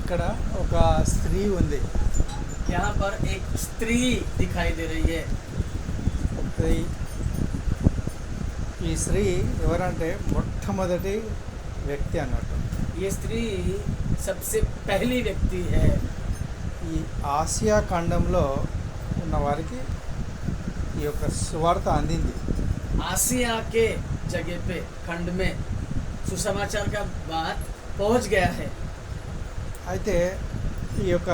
ఇక్కడ ఒక స్త్రీ ఉంది. यहाँ पर एक स्त्री दिखाई दे रही है। ఈ స్త్రీ ఎవరంటే మొట్టమొదటి వ్యక్తి అన్నట్టు. ये स्त्री सबसे पहली व्यक्ति है। ఈ ఆసియా ఖండంలో ఉన్న వారికి ఈ యొక్క సువార్త అందింది. आसिया के जगह पे खंड में सुसमाचार का बात पहुंच गया है। అయితే ఈ యొక్క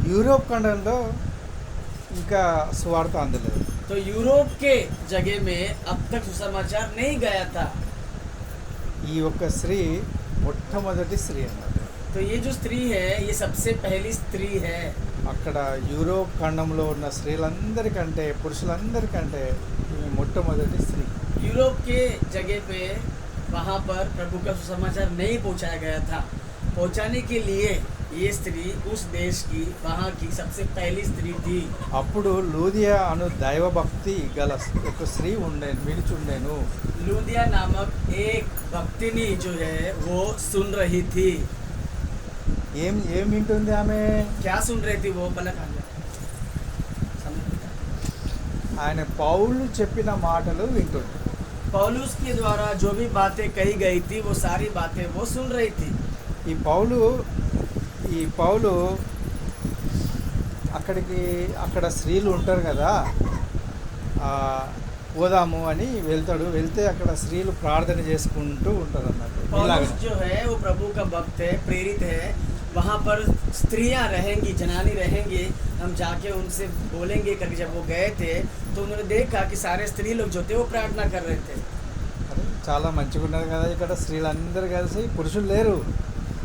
యూరోప్ ఖండంలో ఇంకా సువార్త అందలేదు. तो यूरोप के जगह में अब तक सुसमाचार नहीं गया था। ఈ యొక్క స్త్రీ మొట్టమొదటి స్త్రీ అన్నమాట. तो ये जो स्त्री है ये सबसे पहली स्त्री है। అక్కడ యూరోప్ ఖండంలో ఉన్న స్త్రీలందరికంటే పురుషులందరికంటే ఈమె మొట్టమొదటి స్త్రీ. यूरोप के जगह पे वहाँ पर प्रभु का सुसमाचार नहीं पहुँचाया गया था। पहुँचाने के लिए ये स्त्री उस देश की वहाँ की सबसे पहली स्त्री थी। అప్పుడు లూదియా అను దైవభక్తి గల ఒక స్త్రీ నిలుచుండెను. लूदिया नामक एक भक्तिनी जो है वो सुन रही थी। ఏం వింటుంది ఆమె? क्या सुन रही थी वो? पलक ఆయన పౌలు చెప్పిన మాటలు వింటుంది. पौलुस के द्वारा जो भी बातें कही गई थी वो सारी बातें वो सुन रही थी। ఈ పౌలు అక్కడ స్త్రీలు ఉంటారు కదా, పోదాము అని వెళ్తే అక్కడ స్త్రీలు ప్రార్థన చేసుకుంటూ ఉంటారు అన్నట్టు. पौलुस जो है वो प्रभु का भक्त है, प्रेरित है। वहाँ पर स्त्रियाँ रहेंगी, जनानी रहेंगी, हम जाके उनसे बोलेंगे करके जब वो गए थे तो उन्होंने देखा कि सारे स्त्री लोग जो थे वो प्रार्थना कर रहे थे। చాలా మంచిగా ఉన్నారు కదా ఇక్కడ స్త్రీలందరూ కలిసి, పురుషులు లేరు,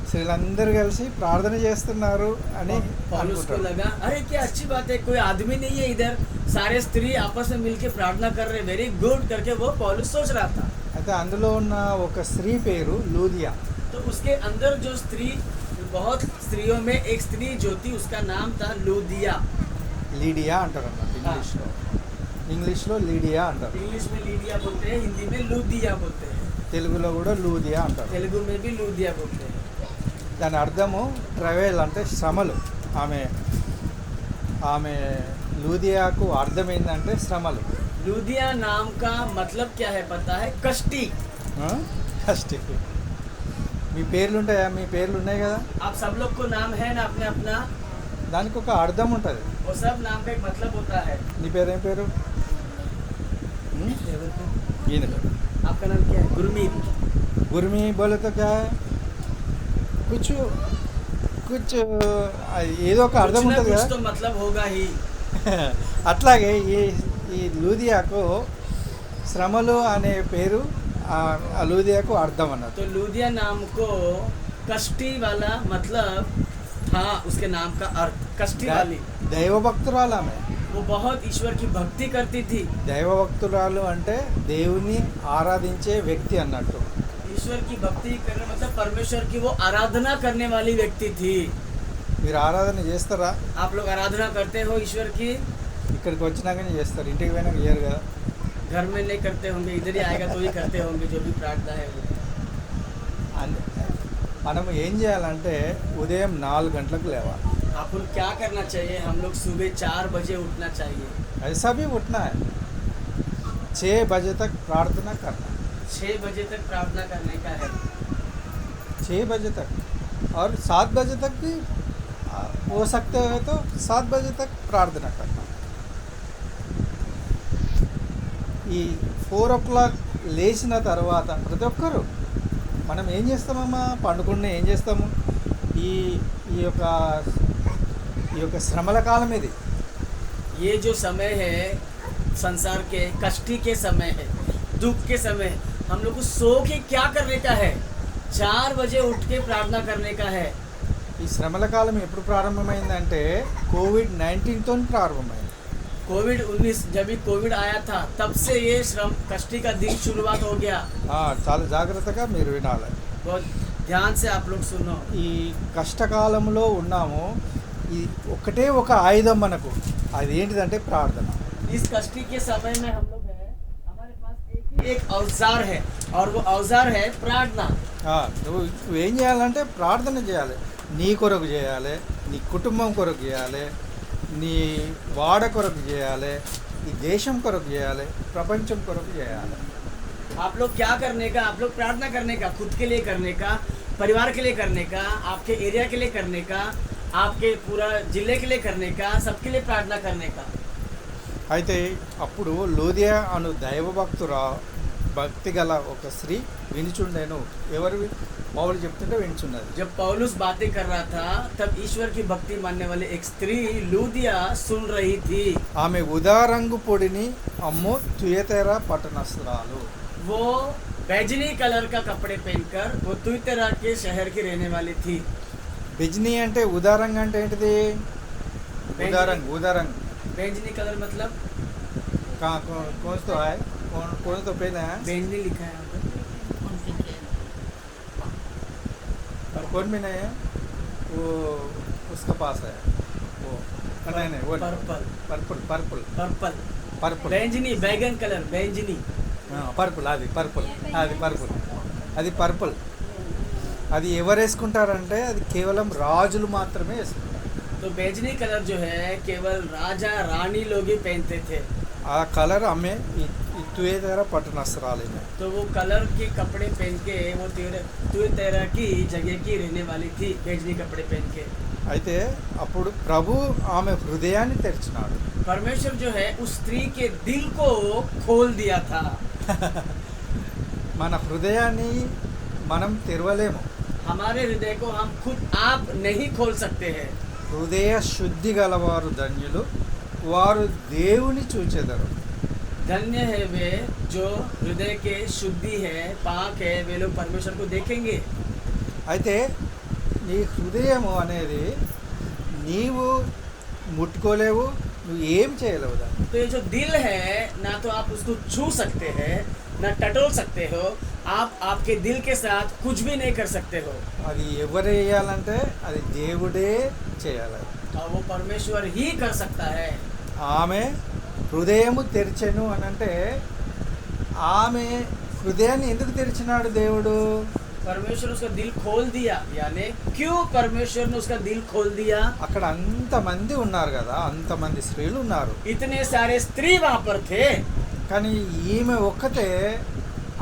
స్త్రీలందరూ కలిసి ప్రార్థన చేస్తున్నారు అని पौलुस को लगा अरे क्या अच्छी बात है, कोई आदमी नहीं है इधर, सारे स्त्री आपस में मिलके प्रार्थना कर रहे, वेरी गुड करके वो पौलुस सोच रहा था। అయితే అందులో ఉన్న ఒక స్త్రీ పేరు లూదియా. तो उसके अंदर जो स्त्री, बहुत स्त्रियों में एक स्त्री जो थी उसका नाम था लूदिया। లీడియా అంటారు అన్నమాట ఇంగ్లీష్లో లీడియా అంటారు. इंग्लिश में लीडिया बोलते हैं, हिंदी में लूदिया बोलते हैं, తెలుగులో కూడా లూదియా అంటారు. तेलुगु में भी लूदिया बोलते हैं। దాని అర్థము ట్రావెల్ అంటే శ్రమలు. ఆమె లూదియాకు అర్థం ఏంటంటే శ్రమలు. लूदिया नाम का मतलब क्या है पता है? कष्टी। కష్టి. మీ పేర్లు ఉంటాయా? మీ పేర్లు ఉన్నాయి కదా, आप सब लोग को नाम है ना अपने अपना, దానికి ఒక అర్థం ఉంటుంది. वो सब नाम का एक मतलब होता है। నీ పేరేం పేరు? ఈయన పేరు आपका नाम क्या है? गुरमीत। గుర్మి బోలే తో క్యా హై? కుచ్ ఏదో ఒక అర్థం कुछ ना ఉంటుంది कुछ కదా. तो मतलब होगा ही। అట్లాగే ఈ లూదియాకు శ్రమలు అనే పేరు ఆ లూదియాకు అర్థం అన్నట్టు. तो लूदिया नाम को कष्टी वाला मतलब था, उसके नाम का अर्थ कष्टी वाली। దైవభక్తురాలు ఆమె. वो बहुत ईश्वर की भक्ति करती थी। దైవభక్తురాలు అంటే దేవుని ఆరాధించే వ్యక్తి అన్నట్టు. ईश्वर की भक्ति करने मतलब परमेश्वर की वो आराधना करने वाली व्यक्ति थी। మీరు ఆరాధన చేస్తారా? आप लोग आराधना करते हो ईश्वर की? ఇక్కడికి వచ్చినాకనే చేస్తారు, ఇంటికి పోయినాక చేయరు కదా. घर में नहीं करते होंगे, इधर ही आएगा तो ही करते होंगे जो भी प्रार्थना है वो। మనం ఏం చేయాలంటే ఉదయం 4 గంటలకు లేవాలి. आपको क्या करना चाहिए? हम लोग सुबह 4 बजे उठना चाहिए। ऐसा भी उठना है, 6 बजे तक प्रार्थना करना, 6 बजे तक प्रार्थना करने का है। 6 बजे तक और 7 बजे तक भी हो सकते हो तो 7 बजे तक प्रार्थना करना. ఈ 4 o'clock లేచిన తర్వాత ప్రతి ఒక్కరు మనం ఏం చేస్తామమ్మా? పండుకుని ఏం చేస్తాము? ఈ యొక్క శ్రమల కాలం ఇది. ये जो समय है संसार के कष्टी के समय है, दुख के समय है, हम लोग को सो के क्या करने का है? 4 बजे उठ के प्रार्थना करने का है। ఈ శ్రమల కాలం ఎప్పుడు ప్రారంభమైందంటే కోవిడ్-19తో ప్రారంభమైంది. कोविड-19 जब भी कोविड आया था तब से ये श्रम कष्टी का दिन शुरुआत हो गया। చాలా జాగ్రత్తగా మీరు వినాలి. बहुत ध्यान से आप लोग सुनो। ఈ కష్టకాలంలో ఉన్నాము. ఈ ఒకటే ఒక ఆయుధం మనకు, అది ఏంటిదంటే ప్రార్థన. इस कष्टी के समय में हम लोग हैं, हमारे पास एक औजार है और वो औजार है प्रार्थना। నువ్వేం చేయాలంటే ప్రార్థన చేయాలి. నీ కొరకు చేయాలి, నీ కుటుంబం కొరకు చేయాలి, నీ వాడ కొరకు చేయాలి, ఈ దేశం కొరకు చేయాలి, ప్రపంచం కొరకు చేయాలి. आप लोग क्या करने का, आप लोग प्रार्थना करने का, खुद के लिए करने का, परिवार के लिए करने का, आपके एरिया के लिए करने का, आपके पूरा जिले के लिए करने का, सबके लिए प्रार्थना करने का. అయితే అప్పుడు లూదియా అను భక్తి గల ఒక స్త్రీ వినిచుండెను. ఎవరు? పౌలు చెప్తుంటే వినిచున్నది. जब पौलुस बातें कर रहा था तब ईश्वर की भक्ति मानने वाली एक स्त्री लूदिया सुन रही थी. ఆమె ఉదారంగు పొడిని అమ్ము తుయతెర పట్టణస్థురాలు. वो बैजनी कलर का कपड़े पहनकर वो तुयतरा के शहर की रहने वाली थी. బిజ్నీ అంటే ఉదారంగ్ అంటే ఏంటిది? ఉదారంగ్ बैंजनी कलर मतलब कौन तो है, कौन तो पहना है, बैंजनी लिखा है यहाँ और कौन भी नहीं है वो उसका पास है वो नहीं वो purple purple purple purple purple बैंजनी बैगन कलर बैंजनी పర్పుల్ అది పర్పుల్ అది పర్పుల్. అది ఎవరు వేసుకుంటారంటే అది కేవలం రాజులు మాత్రమే వేసుకుంటారు. तो बैंजनी कलर जो है केवल राजा रानी लोग ही पहनते थे. ఆ కలర్ ఆమె తుయతెర పట్టణస్థురాలు. तो वो कलर के कपड़े पहन के वो तुयतरा की जगह की रहने वाली थी, बैंजनी कपड़े पहन के. అయితే అప్పుడు ప్రభు ఆమె హృదయాన్ని తెరిచినాడు. परमेश्वर जो है उस स्त्री के दिल को खोल दिया था. మన హృదయాన్ని మనం తెరవలేము. हमारे हृदय को हम खुद आप नहीं खोल सकते हैं. హృదయ శుద్ధి గలవారు ధన్యులు, వారు దేవుని చూచెదరు. धन्य है वे जो हृदय के शुद्धि है, पाक है, वे लोग परमेश्वर को देखेंगे. అయితే నీ హృదయము అనేది నీవు ముట్టుకోలేవు, నువ్వు ఏం చేయలేవు దాన్ని. तो ये जो दिल है ना तो आप उसको छू सकते हैं ना टटोल सकते हो. आप आपके दिल के साथ कुछ भी नहीं कर सकते हो. అది ఎవరు చేయాలంటే అది దేవుడే చేయాలి. और वो परमेश्वर ही कर सकता है. ఆమె హృదయము తెరిచెను అని అంటే ఆమె హృదయాన్ని ఎందుకు తెరిచినాడు దేవుడు? परमेश्वर उसका दिल खोल दिया. यानी क्यों परमेश्वर ने उसका दिल खोल दिया? అక్కడ అంతమంది ఉన్నారు కదా, అంతమంది స్త్రీలు ఉన్నారు, इतने सारे स्त्री वहां पर थे, కానీ ఈమె ఒక్కతే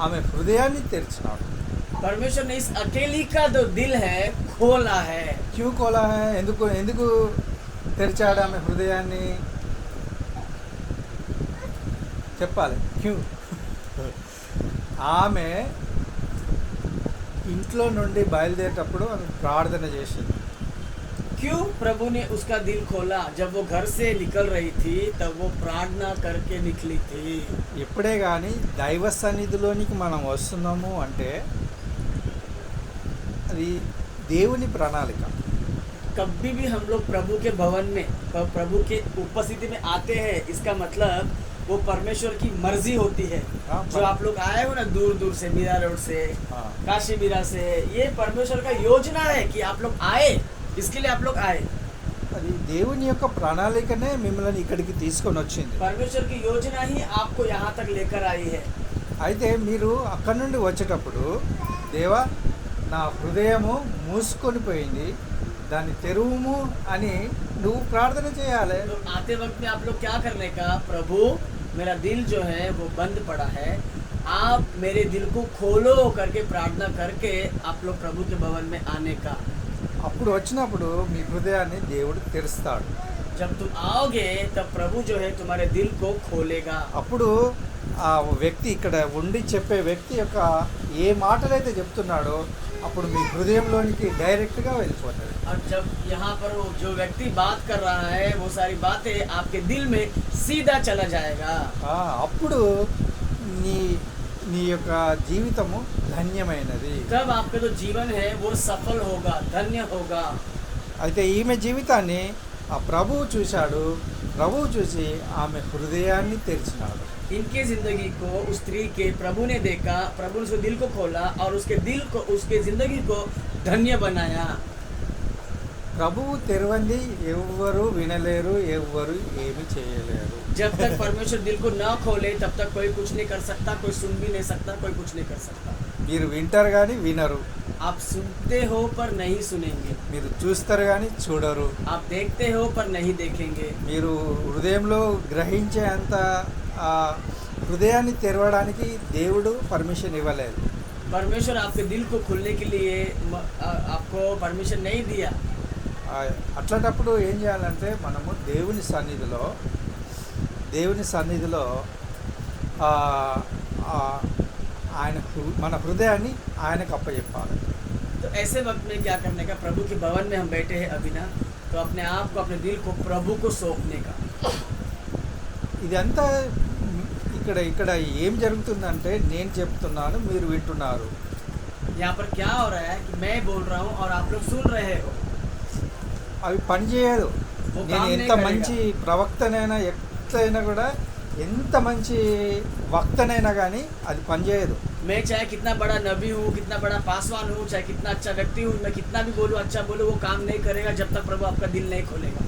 ఆమె హృదయాన్ని తెరిచినాడు. परमेश्वर ने इस अकेली का जो दिल है खोला है. క్యూ కోలా హై, ఎందుకు తెరిచాడు ఆమె హృదయాన్ని? చెప్పాలి క్యూ. ఆమె ఇంట్లో నుండి బయలుదేరేటప్పుడు ఆమె ప్రార్థన చేసింది. क्यों प्रभु ने उसका दिल खोला? जब वो घर से निकल रही थी तब वो प्रार्थना करके निकली थी. ఎప్పుడే కానీ దైవ సన్నిధిలోనికి మనం వస్తున్నాము అంటే అది దేవుని ప్రణాళిక. कभी भी हम लोग प्रभु के भवन में प्रभु के उपस्थिति में आते हैं, इसका मतलब वो परमेश्वर की मर्जी होती है. हाँ, जो आप लोग आए हो ना दूर दूर से, मीरा रोड से, हाँ. काशी मीरा से, ये परमेश्वर का योजना है कि आप लोग आए, इसके लिए आप लोग आए. అది దేవుని యొక్క ప్రణాళికనే మిమ్మల్ని ఇక్కడికి తీసుకొని వచ్చింది. परमेश्वर की योजना ही आपको यहाँ तक लेकर आई है. అయితే మీరు అక్కడి నుండి వచ్చేటప్పుడు దేవా నా హృదయము మూసుకొని పోయింది, దాన్ని తెరువుము అని నువ్వు ప్రార్థన చేయాలి. तो आते वक्त में आप लोग क्या करने का? प्रभु मेरा दिल जो है वो बंद पड़ा है, आप मेरे दिल को खोलो करके प्रार्थना करके आप लोग प्रभु के भवन में आने का. అప్పుడు వచ్చినప్పుడు మీ హృదయాన్ని దేవుడు తెరుస్తాడు. जब तुम आओगे तब प्रभु जो है तुम्हारे दिल को खोलेगा. అప్పుడు ఆ వ్యక్తి ఇక్కడ ఉండి చెప్పే వ్యక్తి యొక్క ఏ మాటలైతే చెప్తున్నాడో అప్పుడు మీ హృదయంలోనికి డైరెక్ట్గా వెళ్ళిపోతుంది. और जब यहाँ पर वो जो व्यक्ति बात कर रहा है वो सारी बातें आपके दिल में सीधा चला जाएगा. అప్పుడు నీ నీ యొక్క జీవితము ధన్యమైనది. तब आपका जो जीवन है वो सफल होगा, धन्य होगा. అయితే ఈమె జీవితాన్ని ఆ ప్రభువు చూశాడు. ప్రభువు చూసి ఆమె హృదయాన్ని తెరిచినాడు. इनके जिंदगी को उस स्त्री के प्रभु ने देखा, प्रभु ने उसके दिल को खोला और उसके दिल को, उसके जिंदगी को धन्य बनाया. ప్రభువు తెరవంది ఎవ్వరు వినలేరు, ఎవ్వరు ఏమి చేయలేరు. जब तक परमेश्वर दिल को ना खोले तब तक कोई कुछ नहीं कर सकता, कोई सुन भी नहीं सकता, कोई कुछ नहीं कर सकता. మీరు వింటారు కానీ వినరు, आप सुनते हो पर नहीं सुनेंगे, మీరు చూస్తారు కానీ చూడరు, आप देखते हो पर नहीं देखेंगे। మీరు హృదయంలో గ్రహించే అంత ఆ, హృదయాన్ని తెరవడానికి దేవుడు పర్మిషన్ ఇవ్వలేదు. परमेश्वर आपके दिल को खोलने के लिए आपको परमिशन नहीं दिया। ఆ, అట్లాంటప్పుడు ఏం చేయాలంటే మనము దేవుని సన్నిధిలో ఆ, ఆ, మన హృదయాన్ని ఆయనకు అప్పచెప్పాలి. तो ऐसे वक्त में क्या करने का, प्रभु के भवन में हम बैठे हैं अभी ना, तो अपने आप को अपने दिल को प्रभु को सौंपने का। ఇదంతా ఇక్కడ ఏం జరుగుతుందంటే నేను చెప్తున్నాను, మీరు వింటున్నారు. यहाँ पर क्या हो रहा है कि मैं बोल रहा हूँ और आप लोग सुन रहे हो। అవి పనిచేయదు. वो నేను काम ఎంత नहीं మంచి करेगा। ప్రవక్తనైనా ఎట్లయినా కూడా, ఎంత మంచి వక్తనైనా కానీ అది పనిచేయదు. मैं चाहे कितना बड़ा नबी हूँ, कितना बड़ा पासवान हूँ, चाहे कितना अच्छा व्यक्ति हूँ, मैं कितना भी बोलूँ, अच्छा बोलूँ, वो काम नहीं करेगा जब तक प्रभु आपका दिल नहीं खोलेगा।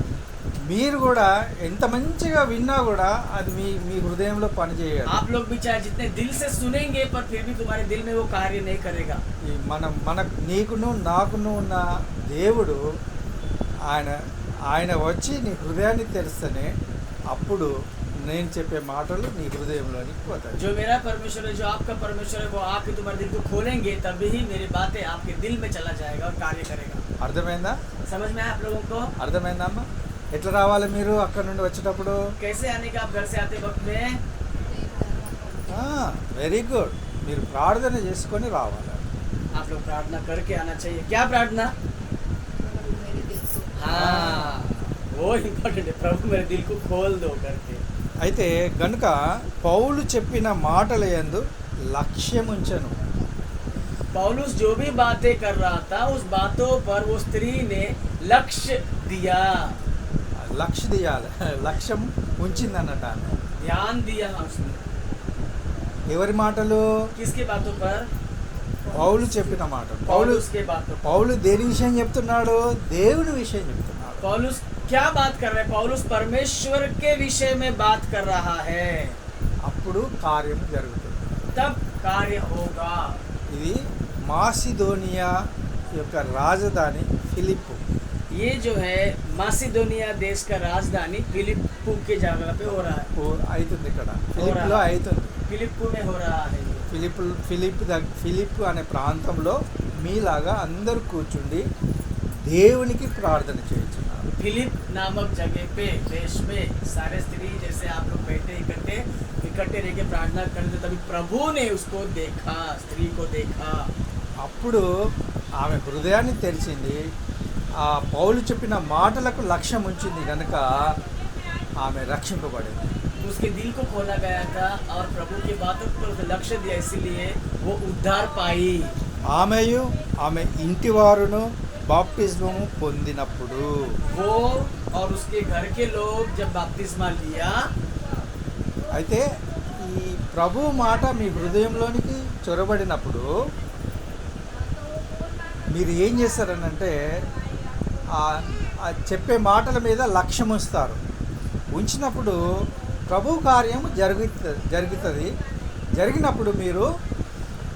మీరు కూడా ఎంత మంచిగా విన్నా కూడా అది మీ హృదయంలో పనిచేయదు. आप लोग भी चाहे जितने दिल से सुनेंगे पर फिर भी तुम्हारे दिल में वो कार्य नहीं करेगा। ఈ మన నీకును నాకును ఉన్న దేవుడు ఆయన వచ్చి నీ హృదయాన్ని తెరిస్తేనే అప్పుడు నేను చెప్పే మాటలు నీ హృదయంలోనికి పోతాయి. जो मेरा परमेश्वर है, जो आपका परमेश्वर है, वो आपके तुम्हारे दिल को खोलेंगे, तभी ही मेरी बातें आपके दिल में चला जाएगा और कार्य करेगा। అర్థమైందా? समझ में आया आप लोगों को? అర్థమైందా అమ్మా? ఎట్లా రావాలి మీరు అక్కడ నుండి వచ్చేటప్పుడు? कैसे आने का, आप घर से आते वक्त में? Very good. మీరు ప్రార్థన చేసుకొని రావాలి. आप लोग प्रार्थना करके आना चाहिए। क्या प्रार्थना? हाँ, वो इम्पोर्टेंट है, प्रभु मेरे दिल को खोल दो करके। అయితే గనుక పౌలు చెప్పిన మాటల యందు లక్ష్యముంచెను. पौलुस जो भी बातें कर रहा था, उस बातों पर वो स्त्री ने लक्ष्य दिया, లక్ష్యం ఉంచిందన్నట ఆమె. ध्यान दिया उसने। ఎవరి మాటలు? किसके बातों पर? పౌలు చెప్పిన మాటలు. पौलुस के बातों पर। పౌలు దేని విషయం చెప్తున్నాడు? దేవుని విషయం చెప్తున్నాడు. पौलुस क्या बात कर रहे हैं? पौलुस परमेश्वर के विषय में बात कर रहा है। అప్పుడు కార్యం జరుగుతుంది. तब कार्य होगा। ఇది మాసిదోనియా యొక్క రాజధాని ఫిలిప్పు. ये जो है मासिदोनिया देश का राजधानी फिलिप्पू के जगह पे हो रहा है। అవుతుంది ఇక్కడ ఫిలిప్లో అవుతుంది. फिलिप्पू में हो रहा है। ఫిలిప్ అనే ప్రాంతంలో మీలాగా అందరూ కూర్చుండి దేవునికి ప్రార్థన చేయించున్నారు. फिलिप नामक जगह पे देश में सारे स्त्री जैसे आप लोग बैठे इकट्ठे रह के प्रार्थना करते, तभी प्रभु ने उसको देखा, स्त्री को देखा। అప్పుడు ఆమె హృదయాన్ని తెరిచింది. ఆ పౌలు చెప్పిన మాటలకు లక్ష్యం ఉంచింది కనుక ఆమె రక్షింపబడింది. उसके दिल को खोला गया था और प्रभु की बातों पर लक्ष्य दिया, इसीलिए वो उद्धार पाई। ఆమెయు ఆమె ఇంటి వారును బాప్టిజము పొందినప్పుడు, वो और उसके घर के लोग जब बपतिस्मा लिया, అయితే ఈ ప్రభు మాట మీ హృదయంలోనికి చొరబడినప్పుడు మీరు ఏం చేస్తారనంటే ఆ చెప్పే మాటల మీద లక్ష్యం ఉంచుతారు. ఉంచినప్పుడు ప్రభు కార్యం జరుగుతుంది. జరిగినప్పుడు మీరు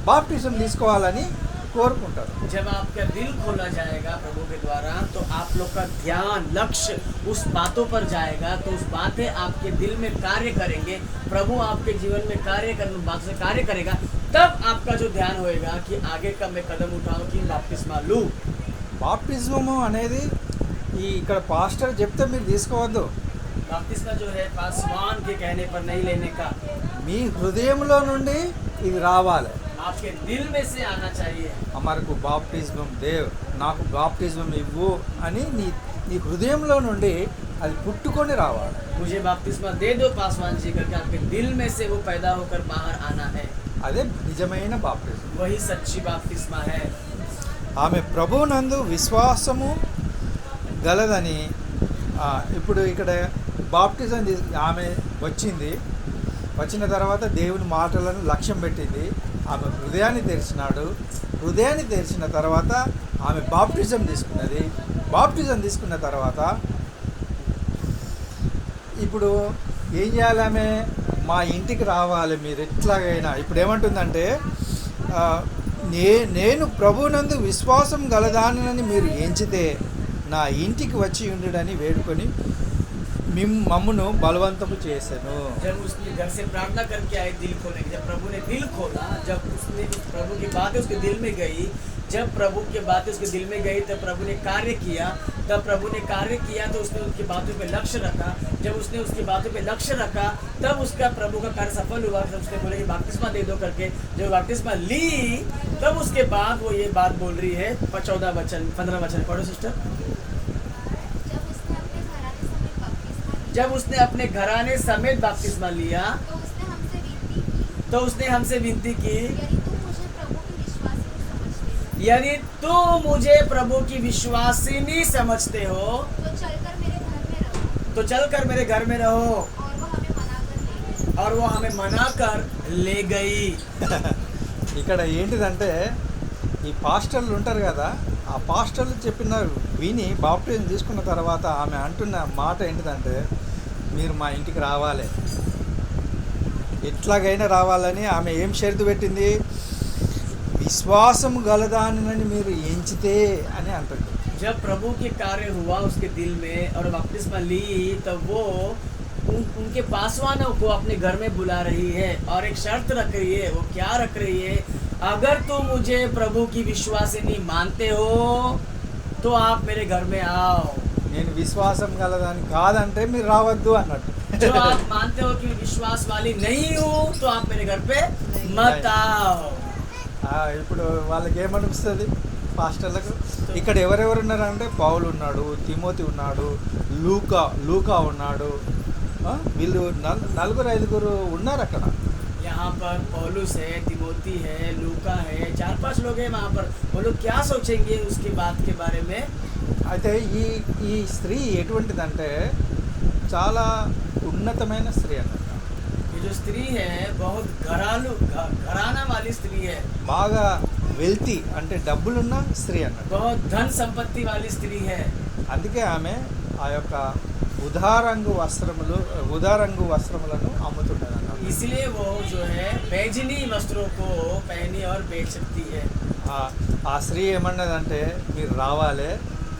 బాప్టిజం తీసుకోవాలని కోరుకుంటారు. जब आपका दिल खोला जाएगा प्रभु के द्वारा, तो आप लोग का ध्यान लक्ष्य उस बातों पर जाएगा, तो उस बातें आपके दिल में कार्य करेंगे। प्रभु आपके जीवन में बात से कार्य करेगा, तब आपका जो ध्यान होएगा कि आगे का मैं कदम उठाऊं कि बपतिस्मा लूं। బాప్టిజము అనేది ఇక్కడ పాస్టర్ చెప్తే మీరు తీసుకోవద్దు. बपतिस्मा जो है पासवान के कहने पर नहीं लेने का, మీ హృదయంలో నుండి ఇది రావాలి. आपके दिल में से आना चाहिए। అమరకు బాప్టిజం దేవ్, నాకు బాప్టిజం ఇవ్వు అని నీ హృదయంలో నుండి అది పుట్టుకొని రావాలి. मुझे बपतिस्मा दे दो पासवान जी करके आपके दिल में से वो पैदा होकर बाहर आना है। అదే నిజమైన బాప్టిజం. वही सच्ची बपतिस्मा है। ఆమె ప్రభువునందు విశ్వాసము గలదని ఇప్పుడు ఇక్కడ బాప్టిజం ఆమె వచ్చిన తర్వాత దేవుని మాటలను లక్ష్యం పెట్టింది. ఆమె హృదయాన్ని తెరిచినాడు. హృదయాన్ని తెరిచిన తర్వాత ఆమె బాప్టిజం తీసుకున్నది. బాప్టిజం తీసుకున్న తర్వాత ఇప్పుడు ఏం చేయాలి? ఆమె మా ఇంటికి రావాలి మీరు ఎట్లాగైనా. ఇప్పుడు ఏమంటుందంటే నేను ప్రభువునందు విశ్వాసం గలదానని మీరు ఎంచితే నా ఇంటికి వచ్చి ఉండుడని వేడుకొని మమ్మును బలవంతము చేశాను. जब उसने घर से प्रार्थना करके आए दिल खोलने, जब प्रभु ने दिल खोला, जब उसने प्रभु की बातें उसके दिल में गई, जब प्रभु की बातें उसके दिल में गई तब प्रभु ने कार्य किया। तब प्रभु ने कार्य किया तो उसने उनकी बातों पे लक्ष्य रखा। जब उसने उसकी बातों पे लक्ष्य रखा तब उसका प्रभु का कार्य सफल हुआ। तब उसने बोले कि बपतिस्मा दे दो करके, जब बपतिस्मा ली तब उसके बाद वो ये बात बोल रही है। 14 वचन 15 वचन पढ़ो सिस्टर। जब उसने अपने घराने समेत बपतिस्मा लिया तो उसने हमसे विनती की, यदि तुम मुझे प्रभु की विश्वासिनी समझते हो तो चलकर मेरे घर में रहो। और वो हमें मना कर ले गई। ఇక్కడ ఏంటిదంటే ఈ పాస్టర్లు ఉంటారు కదా, ఆ పాస్టర్లు చెప్పిన విని బాప్టిజం తీసుకున్న తర్వాత ఆమె అంటున్న మాట ఏంటిదంటే, మీరు మా ఇంటికి రావాలి, ఎట్లాగైనా రావాలని ఆమె ఏం షరతు పెట్టింది, విశ్వాసం గలదానని మీరు ఎంచితే అని అంటుంది. जब प्रभु के कार्य हुआ उसके दिल में और बपतिस्मा ली तब वो उनके पासवानों को अपने घर में बुला रही है और एक शर्त रख रही है। वो क्या रख रही है, अगर तुम मुझे प्रभु की विश्वासिनी मानते हो तो आप मेरे घर में आओ। నేను విశ్వాసం గలదాని కాదంటే మీరు రావద్దు అన్నట్టు. जो आप मानते हो कि विश्वास वाली नहीं हूँ तो आप मेरे घर पे मत आओ। ఇప్పుడు వాళ్ళకి ఏమనిపిస్తుంది పాస్టర్లకు, ఇక్కడ ఎవరెవరు ఉన్నారంటే పౌలు ఉన్నాడు, తిమోతి ఉన్నాడు, లూకా ఉన్నాడు, వీళ్ళు 4-5 ఉన్నారు అక్కడ. यहाँ पर पौलुस है, तिमोती है, लूका है, 4-5 लोग हैं वहाँ पर। वो लोग क्या सोचेंगे उसकी बात के बारे में। అయితే ఈ స్త్రీ ఎటువంటిదంటే చాలా ఉన్నతమైన స్త్రీ అన్నమాట. ये जो स्त्री है बहुत घराना वाली स्त्री है, బాగా వెల్తీ అంటే డబ్బులున్న స్త్రీ అన్నమాట. बहुत धन संपत्ति वाली स्त्री है। అందుకే ఆమె ఆ యొక్క ఉదారంగు వస్త్రములను అమ్ముతుంటారు అన్నమాట. इसलिए वो जो है बैजनी वस्त्रों को पहनी और बेच सकती है। ఆ స్త్రీ ఏమన్నదంటే మీరు రావాలి,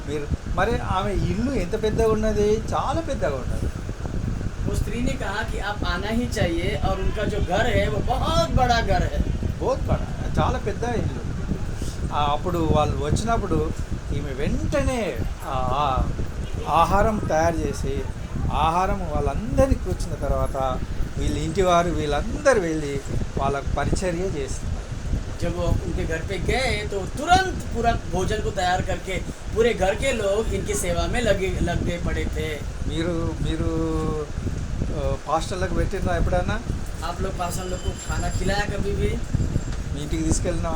మీరు మరి ఆమె ఇల్లు ఎంత పెద్దగా ఉన్నది, చాలా పెద్దగా ఉన్నది. वो स्त्री ने कहा कि आप आना ही चाहिए और उनका जो घर है वो बहुत बड़ा घर है। బోత్ పడ చాలా పెద్ద ఇల్లు. అప్పుడు వాళ్ళు వచ్చినప్పుడు ఈమె వెంటనే ఆహారం తయారు చేసి ఆహారం వాళ్ళందరికీ వచ్చిన తర్వాత వీళ్ళ ఇంటి వారు వీళ్ళందరూ వెళ్ళి వాళ్ళకు పరిచర్య చేస్తున్నారు. जब वो उनके घर पे गए तो तुरंत पूरा भोजन को तैयार करके पूरे घर के लोग इनकी सेवा में लगे पड़े थे। మీరు పాస్టర్లకు పెట్టినా ఎప్పుడైనా? आप लोग पास्टर लोग को खाना खिलाया कभी भी? మీ ఇంటికి తీసుకెళ్ళిన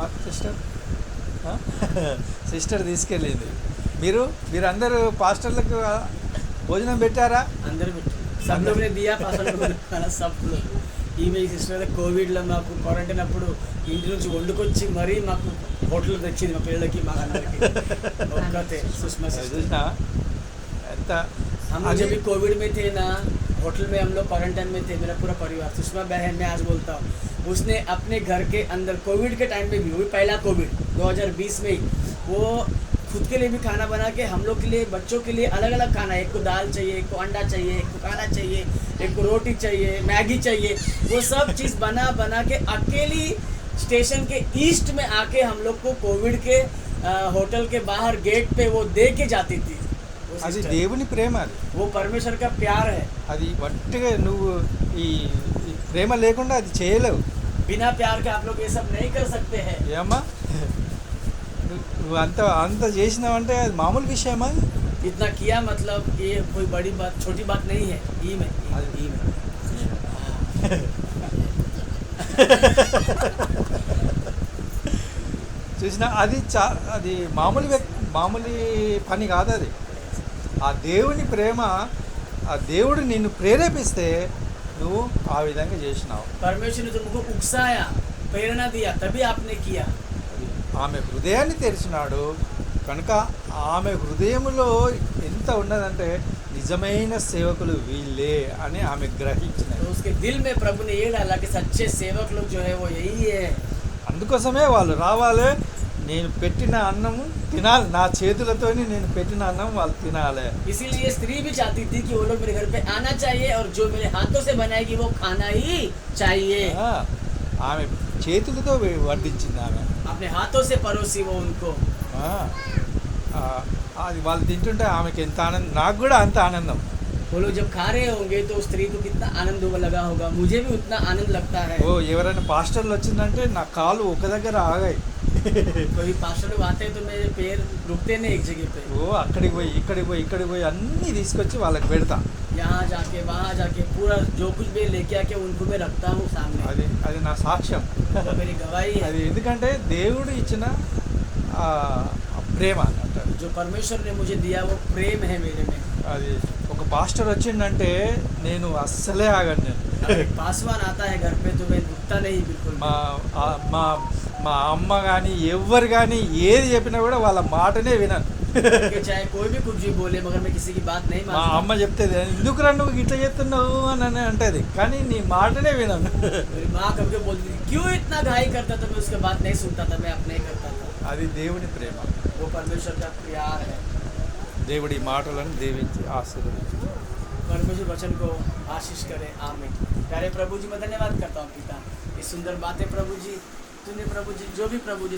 సిస్టర్ తీసుకెళ్ళింది. మీరందరూ పాస్టర్లకు భోజనం పెట్టారా? अंदर सब लोग ने दिया पास्टर लोग को खाना, सब लोग. ఈమె సిస్టర్ కోవిడ్లో మాకు క్వారంటైన్ అప్పుడు ఇంటి నుంచి వండుకొచ్చి మరీ మాకు హోటల్ తెచ్చింది మా పిల్లలకి మా అన్నకి. ఒక్కతే సుష్మా सिस्टर. ఎంత हम लोग जब भी कोविड में थे ना, होटल में हम लोग क्वारंटाइन में थे, मेरा पूरा परिवार, सुषमा बहन मैं आज बोलता हूँ, उसने अपने घर के अंदर कोविड के टाइम पे भी, वो भी पहला कोविड 2020 में ही, वो खुद के लिए भी खाना बना के हम लोग के लिए, बच्चों के लिए अलग अलग खाना, एक को दाल चाहिए, एक को अंडा चाहिए, एक को खाना चाहिए, एक को रोटी चाहिए, मैगी चाहिए, वो सब चीज़ बना के अकेली स्टेशन के ईस्ट में आके हम लोग को कोविड के होटल के बाहर गेट पे वो दे के जाती थी. అది దేవుని ప్రేమ, అది वो परमेश्वर का प्यार है. అది వట్టిగా నువ్వు ఈ ప్రేమ లేకుండా అది చేయలేవు. बिना प्यार के आप लोग ये सब नहीं कर सकते हैं. ఏమ్మా నువ్వు అంత చేసినావంటే అది మామూలు విషయమా? इतना किया मतलब ये कोई बड़ी बात छोटी बात नहीं है. ई में చూసినా అది మామూలు పని కాదు. అది ఆ దేవుని ప్రేమ, ఆ దేవుడు నిన్ను ప్రేరేపిస్తే నువ్వు ఆ విధంగా చేసినావు. परमेश्वर ने तुमको उकसाया, प्रेरणा दिया, तभी आपने किया. ఆమె హృదయాన్ని తెరిచినాడు కనుక ఆమె హృదయంలో ఎంత ఉన్నదంటే నిజమైన సేవకులు వీళ్ళే అని ఆమె గ్రహించినారు. तो उसके दिल में प्रभु ने ये डाला कि सच्चे सेवक लोग जो है वो यही है. అందుకోసమే వాళ్ళు రావాలి, నేను పెట్టిన అన్నము తినాలి, నా చేతులతోని నేను పెట్టిన అన్నం వాళ్ళు తినాలి. इसीलिए स्त्री भी चाहती थी कि वो लोग मेरे घर पे आना चाहिए और जो मेरे हाथों से बनाएगी वो खाना ही चाहिए। ఆ, ఆమె చేతులతో వడ్డించింది ఆమె. अपने हाथों से परोसी वो उनको। ఆ, ఆ, అది వాళ్ళు తింటుంటే ఆమెకి ఎంత ఆనందం, నాకు కూడా అంత ఆనందం. वो लोग जब खा रहे होंगे तो उस स्त्री को कितना आनंद लगा होगा, मुझे भी उतना आनंद लगता है। ఓ ఎవరైనా పాస్టర్లు వచ్చిందంటే నా కాలు ఒక దగ్గర ఆగాయి. कोई पास्टर लोग आते हैं तो मेरे पैर रुकते नहीं एक जगह पे। ఓ అక్కడికి పోయి ఇక్కడికి పోయి అన్నీ తీసుకొచ్చి వాళ్ళకి పెడతా. यहाँ जाके वहाँ जाके पूरा जो कुछ भी लेके आके उनको मैं रखता हूँ सामने। అది అది నా సాక్ష్యం. वो मेरी गवाही है। అది ఎందుకంటే దేవుడు ఇచ్చిన ఆ, ఆ ప్రేమ అన్నట్టు. जो परमेश्वर ने मुझे दिया वो प्रेम है मेरे में। అది ఒక పాస్టర్ వచ్చిందంటే నేను అస్సలే ఆగను నేను. एक पासवान आता है घर पे तो मैं रुकता नहीं बिल्कुल भी। మా మా మా అమ్మ కానీ ఎవ్వరు కానీ ఏది చెప్పినా కూడా వాళ్ళ మాటనే వినను. कि चाहे कोई भी कुछ भी बोले मगर मैं किसी की बात नहीं మా मानता। అమ్మ చెప్తేది ఎందుకురా నువ్వు ఇట్లా చెప్తున్నావు అని అంటది, కానీ నీ మాటనే వినను. मेरी माँ कभी बोलती थी क्यों इतना घाई करता था, मैं उसके बात नहीं सुनता था, मैं अपने ही करता था। అది దేవుని ప్రేమ. वो परमेश्वर का प्यार है। దేవుడి మాటలను దీవించి ఆశీర్వదించు. परमेश्वर वचन को आशीष करे, आमीन। प्यारे प्रभु जी मैं धन्यवाद करता हूँ पिता, इस सुंदर बातें प्रभु जी तूने प्रभु जी जो भी प्रभु जी